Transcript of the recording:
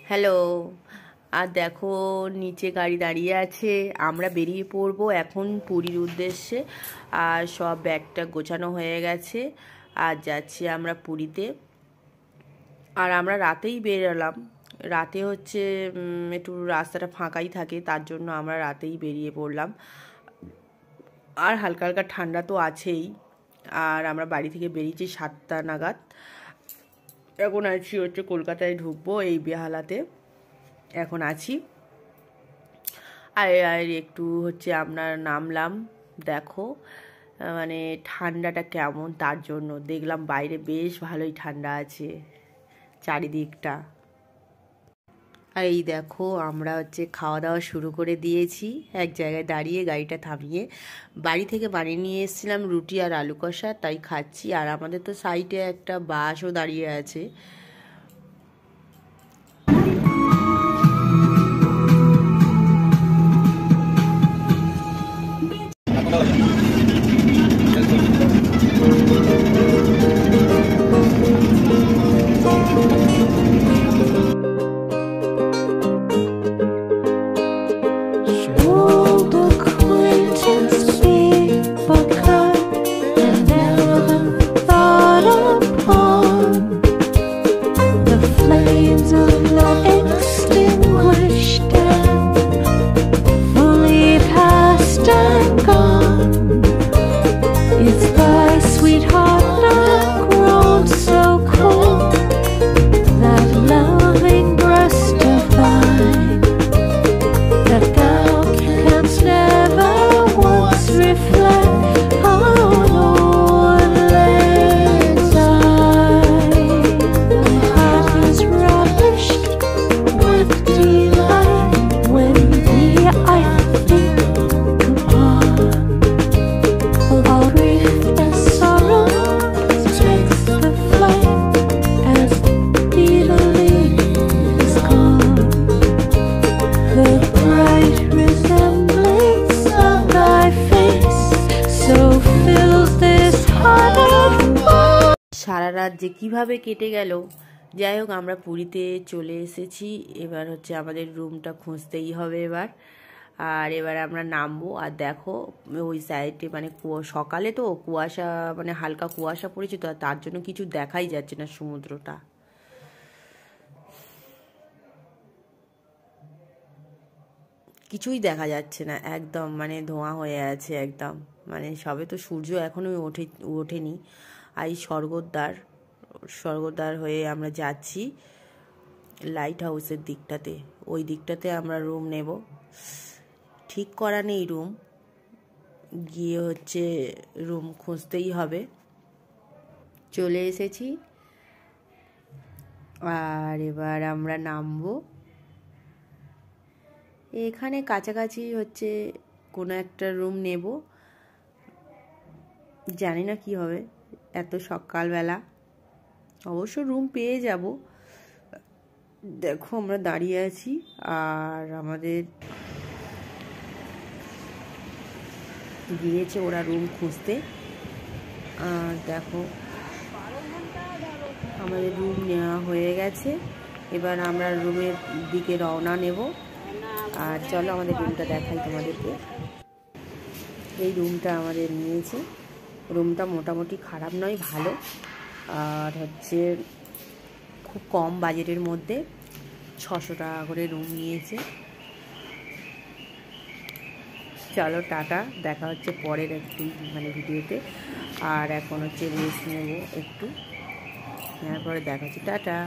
Hello. আর দেখো নিচে গাড়ি দাঁড়িয়ে আছে, আমরা বেরিয়ে পড়বো এখন পুরীর উদ্দেশ্যে। আর সব ব্যাগটা গোছানো হয়ে গেছে, আর যাচ্ছি আমরা পুরীতে। আর আমরা রাতেই বেরোলাম, রাতে হচ্ছে একটু রাস্তাটা ফাঁকাই থাকে, তার জন্য আমরা রাতেই বেরিয়ে পড়লাম। আর হালকা হালকা ঠান্ডা তো আছেই। আর আমরা বাড়ি থেকে বেরিয়েছি 7টা নাগাদ। এখন আছি হচ্ছে কলকাতায় ঢুকবো এই বেহালাতে এখন আছি। আর একটু হচ্ছে আমরা নামলাম, দেখো মানে ঠান্ডাটা কেমন, তার জন্য দেখলাম বাইরে বেশ ভালোই ঠান্ডা আছে চারিদিকটা। আর এই দেখো আমরা হচ্ছে খাওয়া দাওয়া শুরু করে দিয়েছি, এক জায়গায় দাঁড়িয়ে গাড়িটা থামিয়ে। বাড়ি থেকে বানিয়ে নিয়ে এসেছিলাম রুটি আর আলু কষা, তাই খাচ্ছি। আর আমাদের তো সাইডে একটা বাসও দাঁড়িয়ে আছে। সারা রাত যে কিভাবে কেটে গেল। যাই হোক আমরা পুরীতে চলে এসেছি, এবার হচ্ছে আমাদের রুমটা খুঁজতেই হবে এবার। আর এবার আমরা নামবো। আর দেখো ওই সাইডে মানে সকালে তো কুয়াশা, মানে হালকা কুয়াশা পড়েছে, তো তার জন্য কিছু দেখাই যাচ্ছে না সমুদ্রটা। কিছুই দেখা যাচ্ছে না, একদম মানে ধোঁয়া হয়ে আছে একদম। মানে সবে তো সূর্য এখনো ওঠেনি। আর এই স্বর্গদ্বার হয়ে আমরা যাচ্ছি লাইট হাউসের দিকটাতে। ওই দিকটাতে আমরা রুম নেব, ঠিক করা নেই রুম, গিয়ে হচ্ছে রুম খুঁজতেই হবে। চলে এসেছি, আর এবার আমরা নামবো। এখানে কাছাকাছি হচ্ছে কোনো একটা রুম নেব, জানি না কি হবে এত সকালবেলা। অবশ্য রুম পেয়ে যাব। দেখো আমরা দাঁড়িয়ে আছি, আর আমাদের গিয়েছে ওরা রুম খুঁজতে। আর দেখো আমাদের রুম নেওয়া হয়ে গেছে, এবার আমরা রুমের দিকে রওনা নেব। আর চলো আমাদের রুমটা দেখাই তোমাদেরকে। এই রুমটা আমাদের নিয়েছে, রুমটা মোটামুটি খারাপ নয়, ভালো। আর হচ্ছে খুব কম বাজেটের মধ্যে 600 টাকা করে রুম নিয়েছে। চলো টাটা, দেখা হচ্ছে পরের একটি মানে ভিডিওতে। আর এখন হচ্ছে রেস্ট নেব একটু, নেওয়ার পরে দেখা হচ্ছে, টাটা।